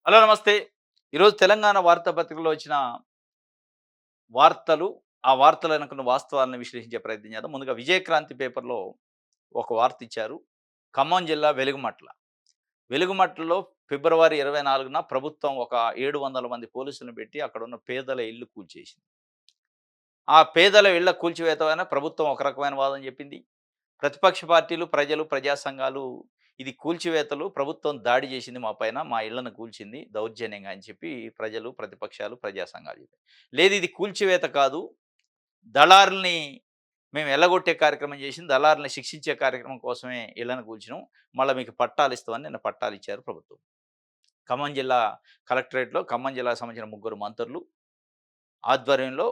Hello నమస్తే. ఈరోజు తెలంగాణ వార్తాపత్రికలో వచ్చిన వార్తలు, ఆ వార్తలు వెనకున్న వాస్తవాలను విశ్లేషించే ప్రయత్నం చేద్దాం. ముందుగా విజయక్రాంతి పేపర్‌లో ఒక వార్త ఇచ్చారు. ఖమ్మం జిల్లా వెలుగుమట్ల. వెలుగుమట్లలో ఫిబ్రవరి 24న ప్రభుత్వం ఒక 700 మంది పోలీసులను పెట్టి అక్కడున్న పేదల ఇల్లు కూల్చేసింది. ఆ పేదల ఇళ్ల కూల్చివేత పైన ప్రభుత్వం ఒక రకమైన వాదన చెప్పింది. ప్రతిపక్ష పార్టీలు, ప్రజలు, ప్రజా సంఘాలు ఇది కూల్చివేతలు ప్రభుత్వం దాడి చేసింది మా పైన, మా ఇళ్లను కూల్చింది దౌర్జన్యంగా అని చెప్పి ప్రజలు, ప్రతిపక్షాలు, ప్రజా సంఘాలు చెప్పాయి. లేదు ఇది కూల్చివేత కాదు, దళారుల్ని మేము ఎల్లగొట్టే కార్యక్రమం చేసింది, దళారుల్ని శిక్షించే కార్యక్రమం కోసమే ఇళ్లను కూల్చినాం. మళ్ళా మీకు పట్టాలిస్తామని నిన్న పట్టాలిచ్చారు ప్రభుత్వం. ఖమ్మం జిల్లా కలెక్టరేట్‌లో ఖమ్మం జిల్లాకు సంబంధించిన ముగ్గురు మంత్రులు ఆధ్వర్యంలో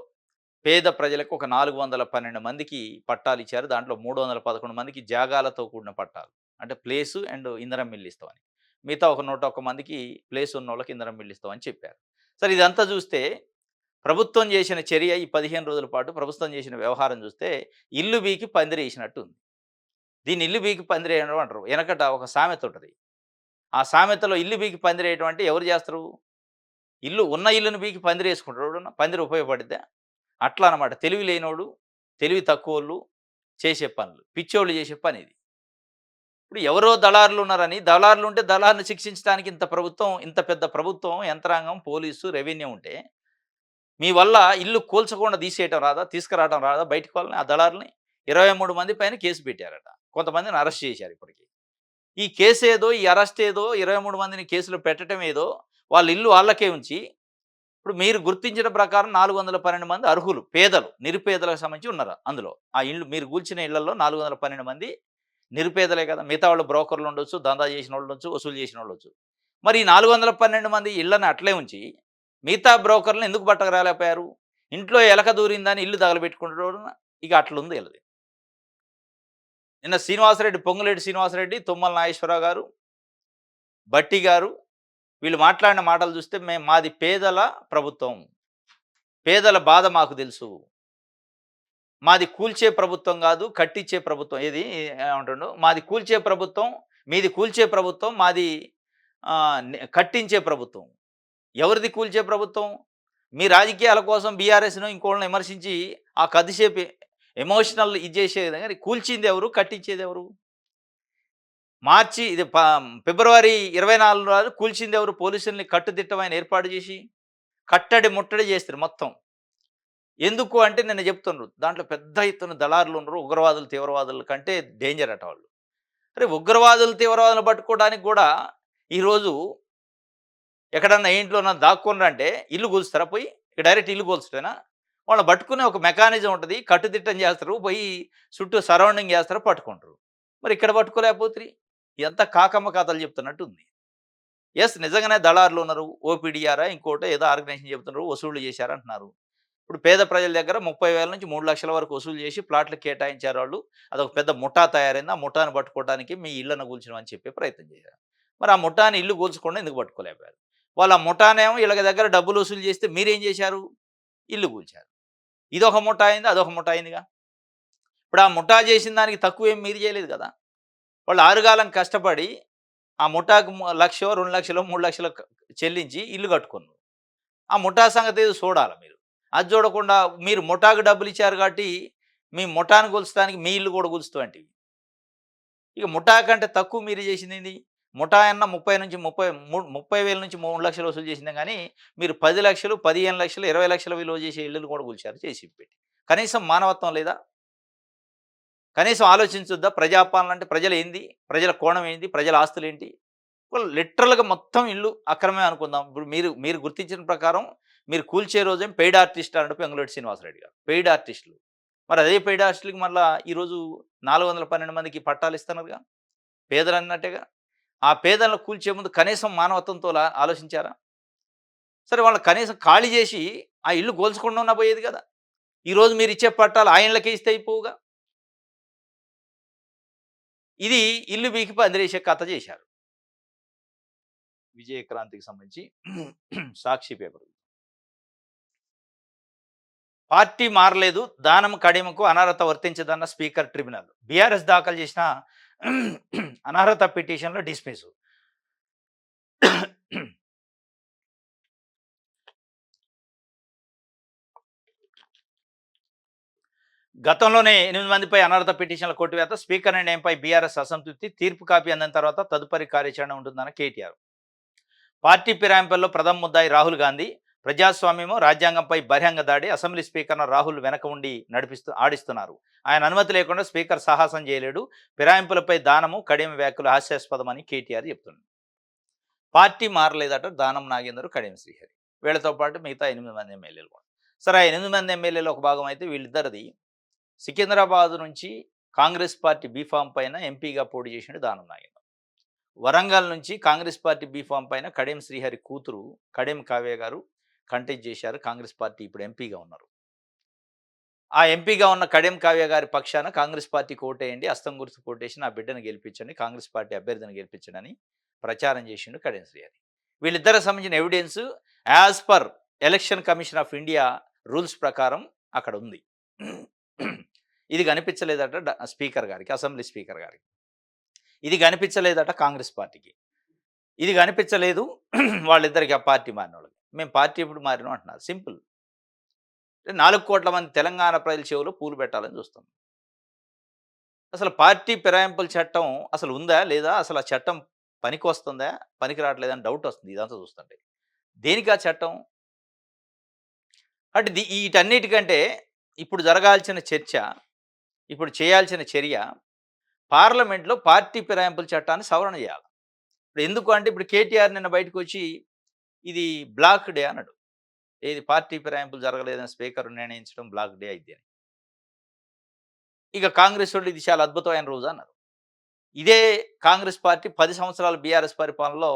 పేద ప్రజలకు ఒక 412 మందికి పట్టాలిచ్చారు. దాంట్లో 311 మందికి జాగాలతో కూడిన పట్టాలు. అంటే ప్లేసు అండ్ ఇంధనం మిల్లు ఇస్తామని. మిగతా ఒక 101 మందికి ప్లేస్ ఉన్నోళ్ళకి ఇంధనం మిల్లు ఇస్తామని చెప్పారు. సరే ఇదంతా చూస్తే ప్రభుత్వం చేసిన చర్య ఈ 15 రోజుల పాటు ప్రభుత్వం చేసిన వ్యవహారం చూస్తే ఇల్లు బీకి పందిరేసినట్టు ఉంది. దీన్ని ఇల్లు బీకి పందిరేయడం అంటారు. వెనకట ఒక సామెత ఉంటది. ఆ సామెతలో ఇల్లు బీకి పందిరేయడం అంటే ఎవరు చేస్తారు? ఉన్న ఇల్లుని బీకి పందిరేసుకుంటాడు ఎవడన్నా? పందిరి ఉపయోగపడిద్దా? అట్లా అనమాట. తెలివి లేనోడు, తెలివి తక్కువోళ్ళు చేసే పనులు. పిచ్చోళ్ళు చేసే పనిది. ఇప్పుడు ఎవరో దళారులున్నారని, దళారులుంటే దళారుని శిక్షించడానికి ఇంత పెద్ద ప్రభుత్వం, యంత్రాంగం, పోలీసు, రెవెన్యూ ఉంటే, మీ వల్ల ఇల్లు కూల్చకుండా తీసేయటం రాదా? తీసుకురావడం రాదా బయటికి వాళ్ళని ఆ దళారులని? 23 మంది పైన కేసు పెట్టారట. కొంతమందిని అరెస్ట్ చేశారు ఇప్పటికి. ఈ కేసేదో, ఈ అరెస్ట్ ఏదో, 23 మందిని కేసులో పెట్టటం ఏదో, వాళ్ళ ఇల్లు ఆళ్ళకే ఉంచి ఇప్పుడు మీరు గుర్తించిన ప్రకారం 412 మంది అర్హులు. పేదలు, నిరుపేదలకు సంబంధించి ఉన్నారు అందులో. ఆ ఇల్లు మీరు కూల్చిన ఇళ్లలో 412 మంది నిరుపేదలే కదా! మిగతా వాళ్ళు బ్రోకర్‌లు ఉండొచ్చు, దందా చేసినోళ్ళుండొచ్చు, వసూలు చేసినోళ్ళొచ్చు. మరి ఈ 412 మంది ఇళ్ళని అట్లే ఉంచి, మిగతా బ్రోకర్‌లని ఎందుకు పట్టకరాలేకపోయారు? ఇంట్లో ఎలక దూరిందని ఇల్లు తగలబెట్టుకుంటోడున ఇక అట్లుంది ఈళ్ళది. నిన్న శ్రీనివాసరెడ్డి, పొంగులేటి శ్రీనివాసరెడ్డి, తుమ్మల నాగేశ్వరరావు గారు, భట్టి గారు వీళ్ళు మాట్లాడిన మాటలు చూస్తే మాది పేదల ప్రభుత్వం. పేదల బాధ మాకు తెలుసు. మాది కూల్చే ప్రభుత్వం గాదు, కట్టిచ్చే ప్రభుత్వం. ఏది ఏమంటుండు? మాది కూల్చే ప్రభుత్వం, మీది కూల్చే ప్రభుత్వం, మాది కట్టించే ప్రభుత్వం. ఎవరిది కూల్చే ప్రభుత్వం? మీ రాజకీయాల కోసం బీఆర్ఎస్‌ను ఇంకోళ్ళని విమర్శించి ఆ కొద్దిసేపు ఎమోషనల్ ఇది చేసేది గాని కూల్చింది ఎవరు? కట్టించేదెవరు? మార్చి ఇది ఫిబ్రవరి 24 నాడు కూల్చిందెవరు? పోలీసుల్ని కట్టుదిట్టమైన ఏర్పాటు చేసి, కట్టడి ముట్టడి చేస్తారు మొత్తం. ఎందుకు అంటే నిన్న చెప్తుండ్రు. దాంట్లో పెద్ద ఎత్తున దళారులుండ్రు. ఉగ్రవాదులు, తీవ్రవాదుల కంటే డేంజర్ అట వాళ్ళు. అరే ఉగ్రవాదులు, తీవ్రవాదులను పట్టుకోవడానికి గూడా ఈరోజు ఎక్కడన్నా ఇంట్లోనన్నా దాక్కొనురంటే ఇల్లు కూల్చుతారా పోయి? ఇక డైరెక్ట్ ఇల్లు కూల్చడమేనా? వాళ్ళని పట్టుకునే ఒక మెకానిజం ఉంటది. కట్టుదిట్టం చేస్తారు. పోయి చుట్టూ సరౌండింగ్ చేస్తారు, పట్టుకుంటారు. మరి ఇక్కడ పట్టుకోలేకపోతిరి? ఇదంతా కాకమ్మ కథలు చెప్తున్నట్టుంది. నిజంగానే దళారులున్నారు. ఓపీడీఆరా ఇంకోటో ఏదో ఆర్గనైజేషన్ చెప్తున్నారు. వసూళ్లు చేశారంటున్నారు. ఇప్పుడు పేద ప్రజల దగ్గర 30,000 నుంచి 3,00,000 వరకు వసూలు చేసి ప్లాట్లు కేటాయించారు వాళ్ళు. అదొక పెద్ద ముఠా తయారైంది. ఆ ముఠాను పట్టుకోవడానికి మీ ఇళ్లను కూల్చినామని చెప్పే ప్రయత్నం చేశారు. మరి ఆ ముఠాని ఇల్లు కూల్చకుండా ఎందుకు పట్టుకోలేకపోయారు? వాళ్ళు ఆ ముఠానేమో ఈళ్ళ దగ్గర డబ్బులు వసూలు చేస్తే మీరేం చేశారు? ఇల్లు కూల్చారు. ఇదొక ముఠా అయింది. అదొక ముఠా అయిందిగా. ఇప్పుడు ఆ ముఠా చేసిన దానికి తక్కువేం మీరు చేయలేదు కదా! వాళ్ళు ఆరుగాలం కష్టపడి ఆ ముఠాకు 1,00,000, 2,00,000, 3,00,000 చెల్లించి ఇల్లు కట్టుకున్నారు. ఆ ముఠా సంగతేదో చూడాల మీరు. అది చూడకుండా మీరు ముఠాకు డబ్బులిచ్చారు కాబట్టి, మీ ముఠాను కూల్చడానికి మీ ఇల్లు కూడా కూల్చుతామంటివి. ఇక ముఠా కంటే తక్కువ మీరు చేసిందేంది? ముఠా అన్న 30,000 నుంచి 3,00,000 వసూలు చేసిందే గానీ, మీరు 10,00,000, 15,00,000, 20,00,000 విలువ చేసే ఇల్లులు కూడా కూల్చారు జేసీబీ పెట్టి. కనీసం మానవత్వం లేదా? కనీసం ఆలోచించొద్దా? ప్రజాపాలన అంటే ప్రజలేంది? ప్రజల కోణం ఏంది? ప్రజల ఆస్తులేంటి? వాళ్ళు లిటరల్‌గా మొత్తం ఇల్లు అక్రమమే అనుకుందాం. ఇప్పుడు మీరు మీరు గుర్తించిన ప్రకారం మీరు కూల్చే రోజేం పెయిడ్ ఆర్టిస్ట్ అన్నాడు పొంగులేటి శ్రీనివాసరెడ్డి గారు. పెయిడ్ ఆర్టిస్టులు. మరి అదే పెయిడ్ ఆర్టిస్టులకి మళ్ళా ఈరోజు 412 మందికి పట్టాలు ఇస్తున్నారుగా. పేదలన్నట్టేగా. ఆ పేదలను కూల్చే ముందు కనీసం మానవత్వంతో ఆలోచించారా? సరే వాళ్ళని కనీసం ఖాళీ చేసి ఆ ఇల్లు కూల్చకుండా ఉన్నా పోయేది కదా! ఈరోజు మీరిచ్చే పట్టాలు ఆ ఇళ్ళకే ఇస్తే అయిపోవుగా. ఇది ఇల్లు పీకి పందిరేసే కథ చేశారు. విజయక్రాంతికి సంబంధించి సాక్షి పేపర్. పార్టీ మారలేదు. దానం కడియమకు అనర్హత వర్తించదన్న స్పీకర్ ట్రిబ్యునల్. బీఆర్ఎస్ దాఖలు చేసిన అనర్హత పిటిషన్‌లో డిస్మిస్. గతంలోనే 8 మందిపై అనర్హత పిటిషన్ల కొట్టివేత, స్పీకర్ నిర్ణయంపై బీఆర్ఎస్ అసంతృప్తి, తీర్పు కాపీ అందిన తర్వాత తదుపరి కార్యాచరణ ఉంటుందన్న కేటీఆర్. పార్టీ ఫిరాయింపుల్లో ప్రథమ ముద్దాయి రాహుల్ గాంధీ, ప్రజాస్వామ్యము రాజ్యాంగంపై బహిరంగ దాడి, అసెంబ్లీ స్పీకర్ను రాహుల్ వెనక ఉండి ఆడిస్తున్నారు. ఆయన అనుమతి లేకుండా స్పీకర్ సాహసం చేయలేడు. ఫిరాయింపులపై దానము కడియం వ్యాఖ్యలు హాస్యాస్పదమని కేటీఆర్ చెప్తున్నారు. పార్టీ మారలేదట దానం నాగేందర్, కడియం శ్రీహరి. వీళ్ళతో పాటు మిగతా 8 మంది ఎమ్మెల్యేలు కూడా. సరే, ఆ 8 మంది ఎమ్మెల్యేలు ఒక భాగం అయితే వీళ్ళిద్దరిది సికింద్రాబాద్ నుంచి కాంగ్రెస్ పార్టీ బీఫామ్ పైన ఎంపీగా పోటీ చేసిండు దానం నాగేందర్. వరంగల్ నుంచి కాంగ్రెస్ పార్టీ బీఫామ్ పైన కడియం శ్రీహరి కూతురు కడియం కావ్య గారు కంటెస్ట్ చేశారు. కాంగ్రెస్ పార్టీ ఇప్పుడు ఎంపీగా ఉన్నారు. ఆ ఎంపీగా ఉన్న కడియం కావ్య గారి పక్షాన కాంగ్రెస్ పార్టీకి ఓటేయండి, అస్తం గుర్తు కోటేసి నా బిడ్డను గెలిపించండి, కాంగ్రెస్ పార్టీ అభ్యర్థిని గెలిపించండి అని ప్రచారం చేసిండు కడియం శ్రీహరి. వీళ్ళిద్దరికి సంబంధించిన evidence as per election commission of India rules ప్రకారం అక్కడ ఉంది. ఇది కనిపించలేదట స్పీకర్ గారికి, అసెంబ్లీ స్పీకర్ గారికి. ఇది కనిపించలేదట కాంగ్రెస్ పార్టీకి. ఇది కనిపించలేదు వాళ్ళిద్దరికి, ఆ పార్టీ మారిన వాళ్ళకి. మేము పార్టీ ఎప్పుడు మారినాం అంటున్నారు. సింపుల్. 4 కోట్ల మంది తెలంగాణ ప్రజల చెవులో పూలు పెట్టాలని చూస్తాం. అసలు పార్టీ ఫిరాయింపుల చట్టం అసలు ఉందా లేదా, అసలు ఆ చట్టం పనికి వస్తుందా పనికి రావట్లేదని డౌట్ వస్తుంది ఇదంతా చూస్తుంటే. దేనికి ఆ చట్టం అంటే వీటన్నిటికంటే ఇప్పుడు జరగాల్సిన చర్చ, ఇప్పుడు చేయాల్సిన చర్య పార్లమెంట్లో పార్టీ ఫిరాయింపుల చట్టాన్ని సవరణ చేయాలి. ఇప్పుడు ఎందుకు అంటే, ఇప్పుడు కేటీఆర్ నిన్న బయటకు వచ్చి ఇది బ్లాక్ డే అన్నాడు. ఏది పార్టీ ఫిరాయింపులు జరగలేదని స్పీకర్ నిర్ణయించడం బ్లాక్ డే అయితే అని. ఇక కాంగ్రెస్ వాళ్ళు ఇది చాలా అద్భుతమైన రోజు అన్నారు. ఇదే కాంగ్రెస్ పార్టీ 10 సంవత్సరాల బీఆర్ఎస్ పరిపాలనలో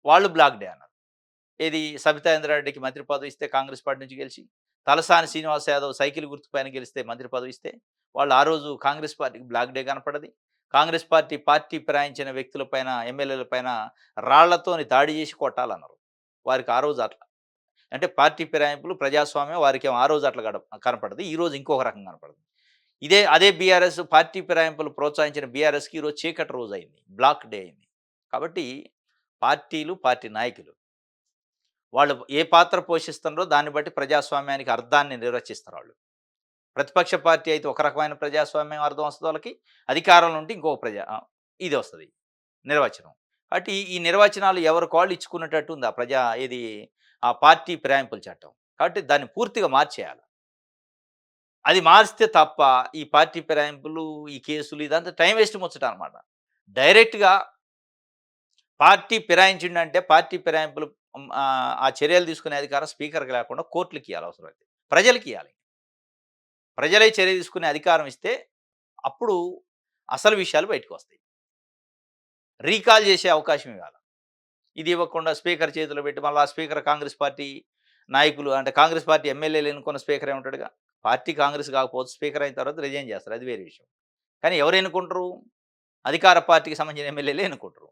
వాళ్ళు బ్లాక్ డే అన్నారు. ఏది సబితా ఇంద్రారెడ్డికి మంత్రి పదవి ఇస్తే కాంగ్రెస్ పార్టీ నుంచి గెలిచి, తలసాని శ్రీనివాస్ యాదవ్ సైకిల్ గుర్తు పైన గెలిస్తే మంత్రి పదవి ఇస్తే వాళ్ళు ఆ రోజు కాంగ్రెస్ పార్టీకి బ్లాక్ డే కనపడది. కాంగ్రెస్ పార్టీ ఫిరాయించిన వ్యక్తుల పైన, ఎమ్మెల్యేల పైన రాళ్లతోని దాడి చేసి కొట్టాలన్నారు. వారికి ఆ రోజు అట్లా అంటే పార్టీ ఫిరాయింపులు ప్రజాస్వామ్యం వారికి ఆ రోజు అట్లా కనపడదు. ఈ రోజు ఇంకొక రకంగా కనపడదు. అదే బీఆర్ఎస్ పార్టీ ఫిరాయింపులు ప్రోత్సహించిన బీఆర్ఎస్కి ఈరోజు చీకటి రోజు అయింది, బ్లాక్ డే అయింది. కాబట్టి పార్టీలు, పార్టీ నాయకులు వాళ్ళు ఏ పాత్ర పోషిస్తున్నారో దాన్ని బట్టి ప్రజాస్వామ్యానికి అర్థాన్ని నిర్వచిస్తారు వాళ్ళు. ప్రతిపక్ష పార్టీ అయితే ఒక రకమైన ప్రజాస్వామ్యం అర్థం వస్తుంది వాళ్ళకి, అధికారంలో ఉంటే ఇంకొక ఇది వస్తుంది నిర్వచనం. కాబట్టి ఈ నిర్వచనాలు ఎవరికి వాళ్ళు ఇచ్చుకున్నట్టు ఉంది ఆ పార్టీ ఫిరాయింపుల చట్టం. కాబట్టి దాన్ని పూర్తిగా మార్చేయాలి. అది మార్చితే తప్ప ఈ పార్టీ ఫిరాయింపులు, ఈ కేసులు ఇదంతా టైం వేస్ట్ ముచ్చట అనమాట. డైరెక్ట్‌గా పార్టీ ఫిరాయించిండంటే పార్టీ ఫిరాయింపులు ఆ చర్యలు తీసుకునే అధికారం స్పీకర్‌కి లేకుండా కోర్టులకి ఇయ్యాలి అవసరమైతే. ప్రజలకి ఇయ్యాలి. ప్రజలే చర్య తీసుకునే అధికారం ఇస్తే అప్పుడు అసలు విషయాలు బయటకొస్తాయి. రీకాల్ చేసే అవకాశం ఇవ్వాలి. ఇది ఇవ్వకుండా స్పీకర్ చేతిలో పెట్టి మళ్ళా స్పీకర్ కాంగ్రెస్ పార్టీ నాయకులు అంటే కాంగ్రెస్ పార్టీ ఎమ్మెల్యేలు ఎన్నుకున్న స్పీకర్ ఏముంటాడుగా. పార్టీ కాంగ్రెస్ కాకపోతే స్పీకర్ అయిన తర్వాత రిజైన్ చేస్తారు. అది వేరే విషయం. కానీ ఎవరు ఎన్నుకుంటారు? అధికార పార్టీకి సంబంధించిన ఎమ్మెల్యేలే ఎన్నుకుంటారు.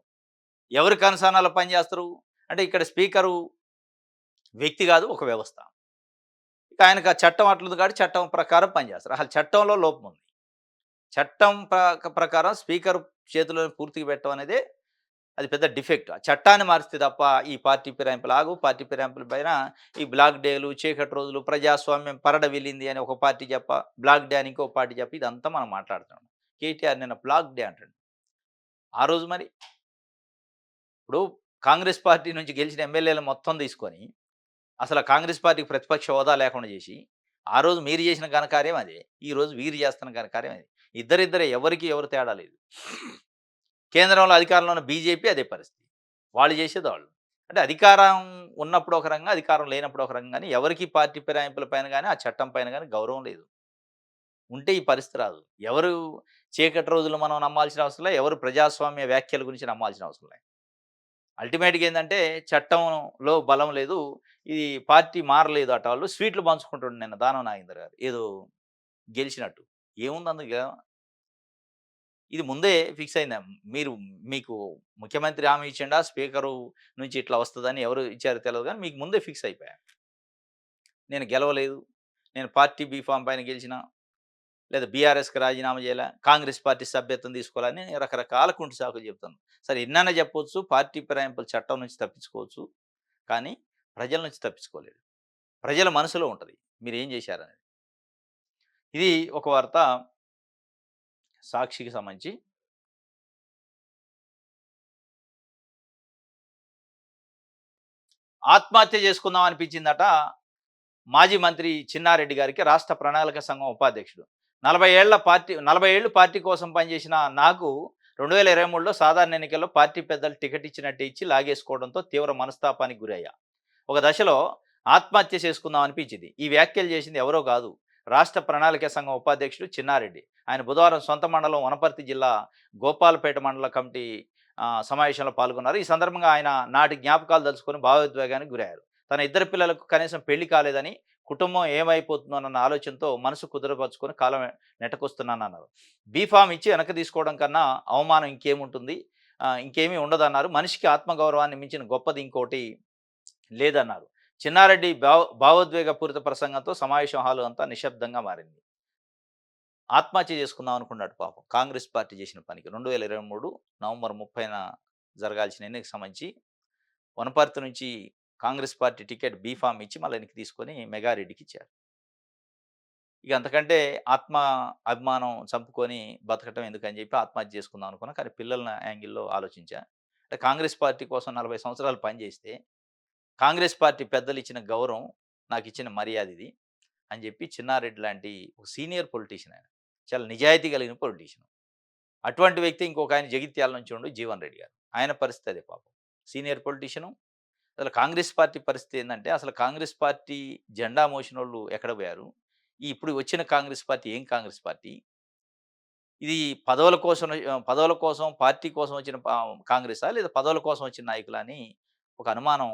ఎవరి కనుసన్నలో పనిచేస్తారు? అంటే ఇక్కడ స్పీకరు వ్యక్తి కాదు, ఒక వ్యవస్థ. ఇక ఆయనకు ఆ చట్టం అట్లుంది కాబట్టి చట్టం ప్రకారం పనిచేస్తారు. అసలు చట్టంలో లోపం ఉంది. చట్టం ప్రకారం స్పీకర్ చేతిలో పూర్తిగా పెట్టడం అనేదే అది పెద్ద డిఫెక్ట్. ఆ చట్టాన్ని మారిస్తే తప్ప ఈ పార్టీ ఫిరాయింపులు ఆగు. పార్టీ ఫిరాయింపుల పైన ఈ బ్లాక్ డేలు, చీకటి రోజులు, ప్రజాస్వామ్యం పరడ వెళ్ళింది అని ఒక పార్టీ బ్లాక్ డే అని ఇంకో పార్టీ ఇదంతా మనం మాట్లాడుతున్నాం. కేటీఆర్ నిన్న బ్లాక్ డే అంటాడు. ఆ రోజు మరి ఇప్పుడు కాంగ్రెస్ పార్టీ నుంచి గెలిచిన ఎమ్మెల్యేలు మొత్తం తీసుకొని అసలు కాంగ్రెస్ పార్టీకి ప్రతిపక్ష హోదా లేకుండా చేసి, ఆ రోజు మీరు చేసిన ఘనకార్యం అదే. ఈరోజు వీరు చేస్తున్న ఘనకార్యం అది. ఇద్దరిద్దరే, ఎవరికి ఎవరు తేడా లేదు. కేంద్రంలో అధికారంలో ఉన్న బీజేపీ అదే పరిస్థితి. వాళ్ళు చేసేది వాళ్ళు. అంటే అధికారం ఉన్నప్పుడు ఒక రకంగా, అధికారం లేనప్పుడు ఒక రకంగా గాని ఎవరికీ పార్టీ ఫిరాయింపుల పైన గాని, ఆ చట్టం పైన గాని గౌరవం లేదు. ఉంటే ఈ పరిస్థితి రాదు. ఎవరు చీకటి రోజులు మనం నమ్మాల్సిన అవసరం లే. ఎవరు ప్రజాస్వామ్య వ్యాఖ్యల గురించి నమ్మాల్సిన అవసరం లే. అల్టిమేట్‌గా ఏందంటే చట్టంలో బలం లేదు. ఇది పార్టీ మారలేదు అట వాళ్ళు. స్వీట్లు పంచుకుంటుండు నిన్న దానం నాగేందర్ గారు. ఏదో గెలిచినట్టు. ఏముంది అందులో? ఇది ముందే ఫిక్స్ అయిందా? మీకు ముఖ్యమంత్రి హామీ ఇచ్చిండా? స్పీకరు నుంచి ఇట్లా వస్తదని ఎవరు ఇచ్చారో తెలవదు గానీ మీకు ముందే ఫిక్స్ అయిపోయా. నేను గెలవలేదు. నేను పార్టీ బీఫామ్ పైన గెలిచిన. లేదా బీఆర్ఎస్‌కి రాజీనామా చేయాలా, కాంగ్రెస్ పార్టీ సభ్యత్వం తీసుకోవాలని రకరకాల కుంటి సాకులు చెప్తాను. సరే, ఎన్నైనా చెప్పొచ్చు, పార్టీ ఫిరాయింపుల చట్టం నుంచి తప్పించుకోవచ్చు. కానీ ప్రజల నుంచి తప్పించుకోలేరు. ప్రజల మనసులో ఉంటది మీరేం చేశారనేది. ఇది ఒక వార్త సాక్షికి సంబంధించి. ఆత్మహత్య చేసుకుందాం అనిపించిందట మాజీ మంత్రి చిన్నారెడ్డి గారికి రాష్ట్ర ప్రణాళిక సంఘం ఉపాధ్యక్షుడు. 40 ఏళ్ళు పార్టీ కోసం పనిచేసిన నాకు 2023లో సాధారణ ఎన్నికల్లో పార్టీ పెద్దలు టికెట్ ఇచ్చినట్టు ఇచ్చి లాగేసుకోవడంతో తీవ్ర మనస్తాపానికి గురయ్యా. ఒక దశలో ఆత్మహత్య చేసుకుందాం అనిపించింది. ఈ వ్యాఖ్యలు చేసింది ఎవరో కాదు, రాష్ట్ర ప్రణాళిక సంఘం ఉపాధ్యక్షుడు చిన్నారెడ్డి. ఆయన బుధవారం సొంత మండలం వనపర్తి జిల్లా గోపాలపేట మండల కమిటీ సమావేశంలో పాల్గొన్నారు. ఈ సందర్భంగా ఆయన నాటి జ్ఞాపకాలు తలుచుకొని భావోద్వేగానికి గురయ్యారు. తన ఇద్దరు పిల్లలకు కనీసం పెళ్లి కాలేదని, కుటుంబం ఏమైపోతుందోనన్న ఆలోచనతో మనసు కుదురపరుచుకొని కాలం నెట్టకొస్తున్నానన్నారు. బీఫామ్ ఇచ్చి వెనక్కి తీసుకోవడం కన్నా అవమానం ఇంకేముంటుంది, ఇంకేమీ ఉండదన్నారు. మనిషికి ఆత్మగౌరవాన్ని మించిన గొప్పది ఇంకోటి లేదన్నారు. చిన్నారెడ్డి భావోద్వేగపూరిత ప్రసంగంతో సమావేశం హాలు అంతా నిశ్శబ్దంగా మారింది. ఆత్మహత్య చేసుకుందాం అనుకున్నాడు పాపం. కాంగ్రెస్ పార్టీ చేసిన పనికి 2023 నవంబర్ 30న జరగాల్సిన ఎన్నికకు సంబంధించి వనపర్తి నుంచి కాంగ్రెస్ పార్టీ టికెట్ బీఫామ్ ఇచ్చి మళ్ళీ వెనక్కి తీసుకొని మెగారెడ్డికి ఇచ్చారు. ఇక అంతకంటే అభిమానం చంపుకొని బతకటం ఎందుకని చెప్పి ఆత్మహత్య చేసుకుందాం అనుకున్నా. కానీ పిల్లల యాంగిల్‌లో ఆలోచించా. అంటే కాంగ్రెస్ పార్టీ కోసం 40 సంవత్సరాలు పనిచేస్తే, కాంగ్రెస్ పార్టీ పెద్దలు ఇచ్చిన గౌరవం, నాకిచ్చిన మర్యాద ఇది అని చెప్పి చిన్నారెడ్డి లాంటి ఒక సీనియర్ పొలిటీషియన్ ఆయన. చాలా నిజాయితీ కలిగిన పొలిటీషియన్. అటువంటి వ్యక్తి ఇంకొక ఆయన జగిత్యాల నుంచి ఉండు జీవన్ రెడ్డి గారు. ఆయన పరిస్థితి అదే పాపం. Senior politician. అసలు కాంగ్రెస్ పార్టీ పరిస్థితి ఏందంటే, అసలు కాంగ్రెస్ పార్టీ జెండా మోసినోళ్ళు ఎక్కడ పోయారు? ఈ ఇప్పుడు వచ్చిన కాంగ్రెస్ పార్టీ ఏం కాంగ్రెస్ పార్టీ? ఇది పదవుల కోసం, పార్టీ కోసం వచ్చిన కాంగ్రెసా? లేదా పదవుల కోసం వచ్చిన నాయకులా అని ఒక అనుమానం.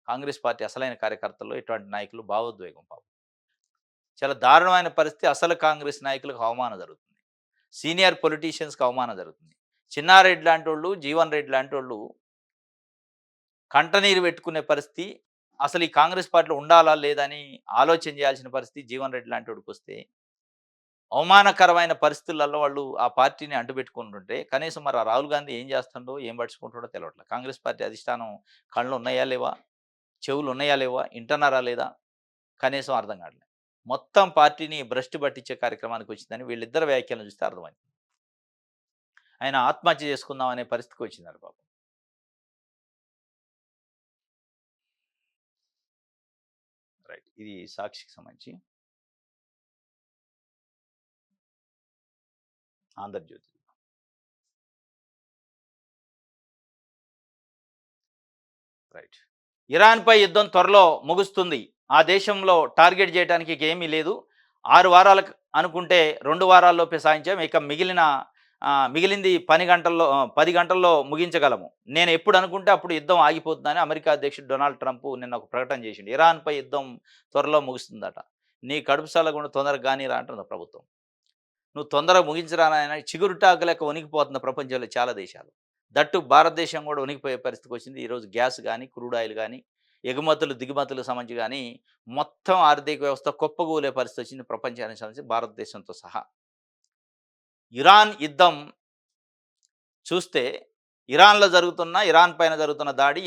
కాంగ్రెస్ పార్టీ అసలైన కార్యకర్తల్లో ఇటువంటి నాయకులు భావోద్వేగం పాపం. చాలా దారుణమైన పరిస్థితి. అసలు కాంగ్రెస్ నాయకులకు అవమానం జరుగుతుంది. సీనియర్ పొలిటీషియన్స్‌కి అవమానం జరుగుతుంది. చిన్నారెడ్డి లాంటోళ్ళు, జీవన్ రెడ్డి లాంటోళ్ళు కంటనీరు పెట్టుకునే పరిస్థితి. అసలు ఈ కాంగ్రెస్ పార్టీలో ఉండాలా? లేదా? అని ఆలోచన చేయాల్సిన పరిస్థితి జీవన్ రెడ్డి లాంటోడికొస్తే, అవమానకరమైన పరిస్థితులలో వాళ్ళు ఆ పార్టీని అంటుపెట్టుకుంటుంటే, కనీసం మరి ఆ రాహుల్ గాంధీ ఏం చేస్తుండో, ఏం పట్టించుకుంటాడో తెలవట్ల. కాంగ్రెస్ పార్టీ అధిష్టానం కళ్ళు ఉన్నాయా లేవా? చెవులు ఉన్నాయా లేవా? ఇంటన్నారా లేదా? కనీసం అర్థం కావట్లే. మొత్తం పార్టీని భ్రష్టు పట్టించే కార్యక్రమానికి వచ్చిందని వీళ్ళిద్దరి వ్యాఖ్యలను చూస్తే అర్థమైంది. ఆయన ఆత్మహత్య చేసుకుందాం అనే పరిస్థితికి వచ్చిందట పాపం. రైట్. ఇది సాక్షికి సంబంధించి. ఆంధ్రజ్యోతి. రైట్. ఇరాన్‌పై యుద్ధం త్వరలో ముగుస్తుంది. ఆ దేశంలో టార్గెట్ చేయడానికి ఇక ఏమీ లేదు. 6 వారాలకు అనుకుంటే 2 వారాల్లోపే సాధించాం. ఇక మిగిలింది 10 గంటల్లో ముగించగలము. నేను ఎప్పుడు అనుకుంటే అప్పుడు యుద్ధం ఆగిపోతుందని అమెరికా అధ్యక్షుడు డొనాల్డ్ ట్రంప్ నిన్న ఒక ప్రకటన చేసిండు. ఇరాన్‌పై యుద్ధం త్వరలో ముగుస్తుందట. నీ కడుపు సల్లగుండా తొందరగా గానీరా అంటుంది ప్రభుత్వం. నువ్వు తొందరగా ముగించరా నాయనా, చిగురుటాకు లెక్క వణికిపోతుంది ప్రపంచంలో చాలా దేశాలు. దట్టు భారతదేశం కూడా వణికిపోయే పరిస్థితికొచ్చింది. ఈరోజు గ్యాస్ గానీ, క్రూడ్ ఆయిల్ గానీ, ఎగుమతులు, దిగుమతులకు సంబంధించి గానీ, మొత్తం ఆర్థిక వ్యవస్థ కుప్పగూలే పరిస్థితొచ్చింది ప్రపంచానికి సంబంధించి భారతదేశంతో సహా. ఇరాన్ యుద్ధం చూస్తే, ఇరాన్ పైన జరుగుతున్న దాడి,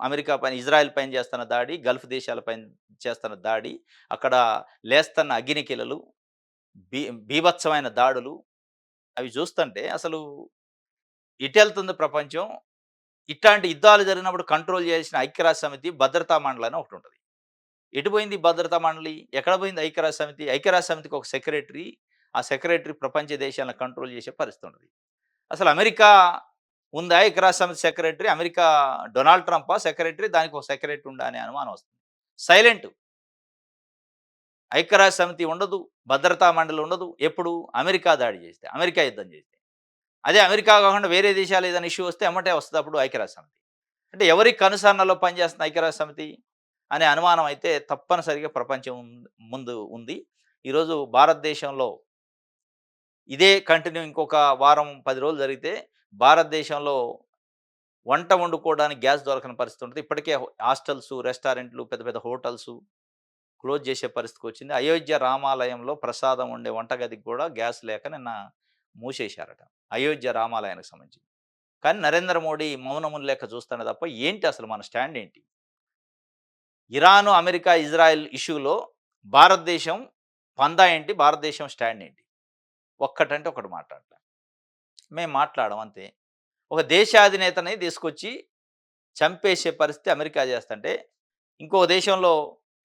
అమెరికా పైన, ఇజ్రాయెల్ పైన చేస్తున్న దాడి, గల్ఫ్ దేశాల పైన చేస్తున్న దాడి, అక్కడ లేస్తున్న అగ్నికిలలు, బీ బీభత్సమైన దాడులు, అవి చూస్తుంటే అసలు ఎటెళ్తుంది ప్రపంచం? ఇట్లాంటి యుద్ధాలు జరిగినప్పుడు కంట్రోల్ చేయాల్సిన ఐక్యరాజ్య సమితి భద్రతా మండలి అని ఒకటుంటది. ఎటు పోయింది భద్రతా మండలి? ఎక్కడ పోయింది ఐక్యరాజ్య సమితి? ఐక్యరాజ్య సమితికి ఒక సెక్రటరీ, ఆ సెక్రటరీ ప్రపంచ దేశాలను కంట్రోల్ చేసే పరిస్థితి ఉంటది. అసలు అమెరికా ఉందా ఐక్యరాజ్య సమితి సెక్రటరీ? అమెరికా డొనాల్డ్ ట్రంపా సెక్రటరీ? దానికి ఒక సెక్రటరీ ఉందా అనే అనుమానం వస్తుంది. సైలెంట్. ఐక్యరాజ్య సమితి ఉండదు, భద్రతా మండలి ఉండదు. ఎప్పుడు? అమెరికా దాడి చేస్తే, అమెరికా యుద్ధం చేస్తే. అదే అమెరికా కాకుండా వేరే దేశాలు ఏదైనా ఇష్యూ వస్తే ఎమ్మటే వస్తది అప్పుడు ఐక్యరాజ్య సమితి. అంటే ఎవరి కనుసన్నలో పనిచేస్తుంది ఐక్యరాజ్య సమితి అనే అనుమానం అయితే తప్పనిసరిగా ప్రపంచం ముందు ఉంది. ఈరోజు భారతదేశంలో ఇదే కంటిన్యూ ఇంకొక వారం 10 రోజులు జరిగితే భారతదేశంలో వంట వండుకోవడానికి గ్యాస్ దొరకని పరిస్థితి ఉంటది. ఇప్పటికే హాస్టల్స్, రెస్టారెంట్లు, పెద్ద పెద్ద హోటల్స్ క్లోజ్ చేసే పరిస్థితికొచ్చింది. అయోధ్య రామాలయంలో ప్రసాదం వండే వంటగదికి కూడా గ్యాస్ లేక నిన్న మూసేశారట. అయోధ్య రామాలయానికి సంబంధించి. కానీ నరేంద్ర మోడీ మౌనమున లెక్క చూస్తానే తప్ప ఏంటి అసలు మన స్టాండ్ ఏంటి? ఇరాను, అమెరికా, ఇజ్రాయెల్ ఇష్యూలో భారతదేశం పందా ఏంటి? భారతదేశం స్టాండ్ ఏంటి? ఒక్కటంటే ఒకటి మాట్లాడలే. మేము మాట్లాడం అంతే. ఒక దేశాధినేతని తీసుకొచ్చి చంపేసే పరిస్థితి అమెరికా చేస్తంటే, ఇంకో దేశంలో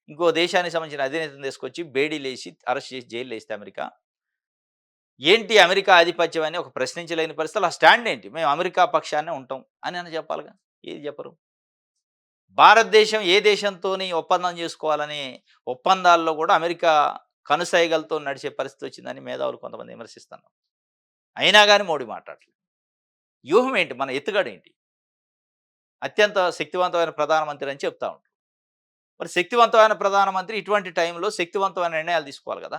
ఇంకో దేశానికి సంబంధించిన అధినేతను తీసుకొచ్చి బేడీలేసి, అరెస్ట్ చేసి జైల్‌లో ఏస్తే అమెరికా, ఏంటి అమెరికా ఆధిపత్యం అని ఒక ప్రశ్నించలేని పరిస్థితిలో ఆ స్టాండ్ ఏంటి? మేము అమెరికా పక్షానే ఉంటాం అని అన్నా చెప్పాలిగా. ఏది చెప్పరు. భారతదేశం ఏ దేశంతోని ఒప్పందం చేసుకోవాలని ఒప్పందాల్లో కూడా అమెరికా కనుసైగలతో నడిచే పరిస్థితి వచ్చిందని మేధావులు కొంతమంది విమర్శిస్తున్నారు. అయినా గాని మోడీ మాట్లాడట్లేదు. వ్యూహం ఏంటి? మన ఎత్తుగడేంటి? అత్యంత శక్తివంతమైన ప్రధానమంత్రి అని చెప్తా ఉంటారు. మరి శక్తివంతమైన ప్రధానమంత్రి ఇటువంటి టైంలో శక్తివంతమైన నిర్ణయాలు తీసుకోవాలి కదా!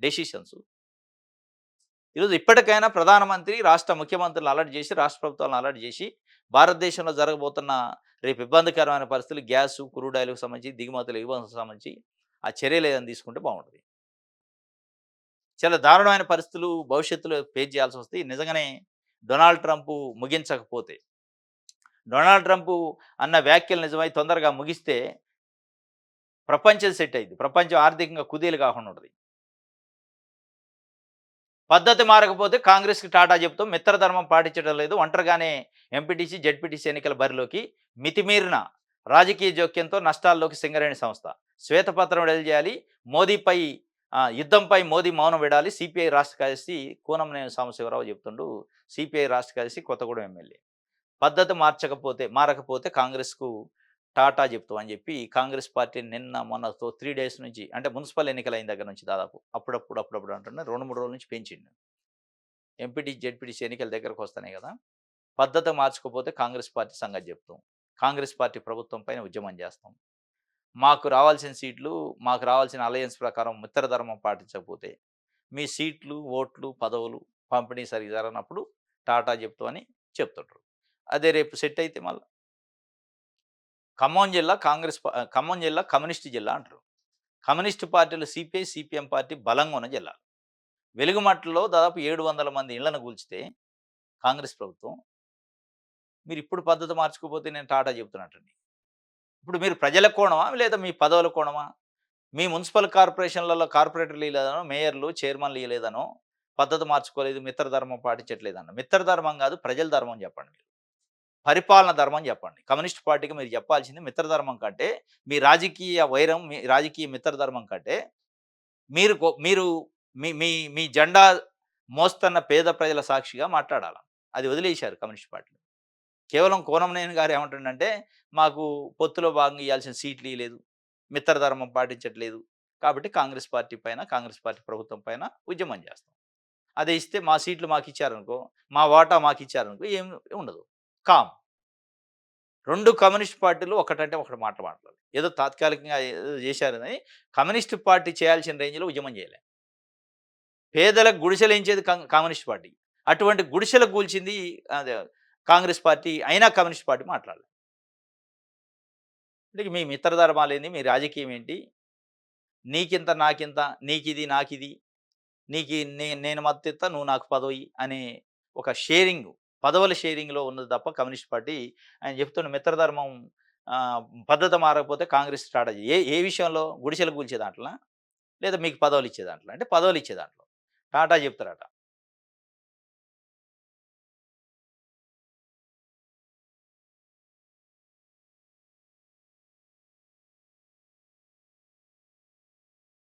డెసిషన్స్. ఈరోజు ఇప్పటికైనా ప్రధానమంత్రి రాష్ట్ర ముఖ్యమంత్రులను అలర్ట్ చేసి, రాష్ట్ర ప్రభుత్వాలను అలర్ట్ చేసి, భారతదేశంలో జరగబోతున్న రేపు ఇబ్బందికరమైన పరిస్థితులు గ్యాసు, క్రూడ్ ఆయిల్‌కి సంబంధించి, దిగుమతులు, ఎగుమతులకు సంబంధించి ఆ చర్యలు ఏదైనా తీసుకుంటే బాగుంటది. చాలా దారుణమైన పరిస్థితులు భవిష్యత్తులో ఫేస్ చేయాల్సొస్తాయి. నిజంగానే డొనాల్డ్ ట్రంప్ ముగించకపోతే, డొనాల్డ్ ట్రంప్ అన్న వ్యాఖ్యలు నిజమై తొందరగా ముగిస్తే ప్రపంచం సెట్ అయ్యిద్ది. ప్రపంచం ఆర్థికంగా కుదేలు కాకుండా ఉంటది. పద్ధతి మారకపోతే కాంగ్రెస్‌కి టాటా చెప్తాం. మిత్రధర్మం పాటించడం లేదు. ఒంటరిగానే ఎంపీటీసీ, జెడ్పీటీసీ ఎన్నికల బరిలోకి మితిమీరిన రాజకీయ జోక్యంతో నష్టాల్లోకి సింగరేణి సంస్థ. శ్వేతపత్రం విడుదల చేయాలి. మోదీపై యుద్ధంపై మోదీ మౌనం వీడాలి. సిపిఐ రాష్ట్ర కార్యదర్శి కూనంనేని సాంబశివరావు చెప్తుండు. సిపిఐ రాష్ట్ర కార్యదర్శి కొత్తగూడెం ఎమ్మెల్యే. పద్ధతి మారకపోతే కాంగ్రెస్‌కు టాటా చెప్తాం అని చెప్పి కాంగ్రెస్ పార్టీ నిన్న మొన్నతో 3 డేస్ నుంచి అంటే మున్సిపల్ ఎన్నికలైన దగ్గర నుంచి దాదాపు అప్పుడప్పుడు అంటున్నా 2, 3 రోజుల నుంచి పెంచిండు. ఎంపీటీ, జెడ్పీటీసీ ఎన్నికల దగ్గరకు వస్తున్నాయి కదా! పద్ధతి మార్చుకోకపోతే కాంగ్రెస్ పార్టీ సంగతి చెప్తాం. కాంగ్రెస్ పార్టీ ప్రభుత్వం పైన ఉద్యమం చేస్తాం. మాకు రావాల్సిన సీట్లు, మాకు రావాల్సిన అలయన్స్ ప్రకారం మిత్రధర్మం పాటించకపోతే, మీ సీట్లు, ఓట్లు, పదవులు పంపిణీ సరిగ్గా జరగనప్పుడు టాటా చెప్తామని చెప్తుంటారు. అదే రేపు సెట్ అయితే మళ్ళా ఖమ్మం జిల్లా కమ్యూనిస్ట్ జిల్లా అంటారు. కమ్యూనిస్ట్ పార్టీలు సిపిఐ, సిపిఎం పార్టీ బలంగా ఉన్న జిల్లా. వెలుగుమట్టలో దాదాపు 700 మంది ఇళ్లను కూల్చితే కాంగ్రెస్ ప్రభుత్వం, మీరిప్పుడు పద్ధతి మార్చుకోకపోతే నేను టాటా చెప్తున్నట్టండి. ఇప్పుడు మీరు ప్రజల కోణమా? లేదా మీ పదవుల కోణమా? మీ మున్సిపల్ కార్పొరేషన్‌లలో కార్పొరేటర్లు ఇయలేదనో, మేయర్లు, చైర్మన్‌లు ఇయలేదనో, పద్ధతి మార్చుకోలేదు, మిత్రధర్మం పాటించట్లేదన్న. మిత్రధర్మం కాదు, ప్రజల ధర్మం చెప్పండి మీరు. పరిపాలన ధర్మం చెప్పండి. కమ్యూనిస్ట్ పార్టీకి మీరు చెప్పాల్సింది మిత్రధర్మం కంటే, మీ రాజకీయ వైరం, మీ రాజకీయ మిత్రధర్మం కంటే, మీరు గొ మీరు మీ మీ మీ జెండా మోస్తున్న పేద ప్రజల సాక్షిగా మాట్లాడాల. అది వదిలేశారు కమ్యూనిస్ట్ పార్టీలు. కేవలం కూనంనేని గారు ఏమంటుండంటే, మాకు పొత్తులో భాగంగా ఇయ్యాల్సిన సీట్లు ఇయ్యలేదు. మిత్రధర్మం పాటించట్లేదు. కాబట్టి కాంగ్రెస్ పార్టీ పైన, కాంగ్రెస్ పార్టీ ప్రభుత్వం పైన ఉద్యమం చేస్తాం. అదే ఇస్తే మా సీట్లు మాకిచ్చారనుకో, మా వాటా మాకిచ్చారనుకో ఏం ఉండదు. కామ్. 2 కమ్యూనిస్ట్ పార్టీలు ఒకటంటే ఒకటి మాట మాట్లాడలేదు. ఏదో తాత్కాలికంగా ఏదో చేశారని కమ్యూనిస్ట్ పార్టీ చేయాల్సిన రేంజ్‌లో ఉద్యమం చేయలే. పేదలకు గుడిసెలేయించేది కమ్యూనిస్ట్ పార్టీ. అటువంటి గుడిసెలు కూల్చింది అదే కాంగ్రెస్ పార్టీ. అయినా కమ్యూనిస్ట్ పార్టీ మాట్లాడలే. అంటే మీ మిత్రధర్మాలేంది? మీ రాజకీయం ఏంటి? నీకింత, నాకింత, నీకిది, నాకిది, నేను మద్దతిత్తా, నువ్వు నాకు పదవి అనే ఒక షేరింగ్, పదవుల షేరింగ్‌లో ఉన్నది తప్ప కమ్యూనిస్ట్ పార్టీ ఆయన చెప్తున్న మిత్రధర్మం పద్ధతి మారకపోతే కాంగ్రెస్ స్ట్రాటజీ. ఏ ఏ విషయంలో? గుడిసెలు కూల్చే దాంట్లోనా? లేదా మీకు పదవులిచ్చే దాంట్లో? అంటే పదవులిచ్చే దాంట్లో. టాటా చెప్తారట.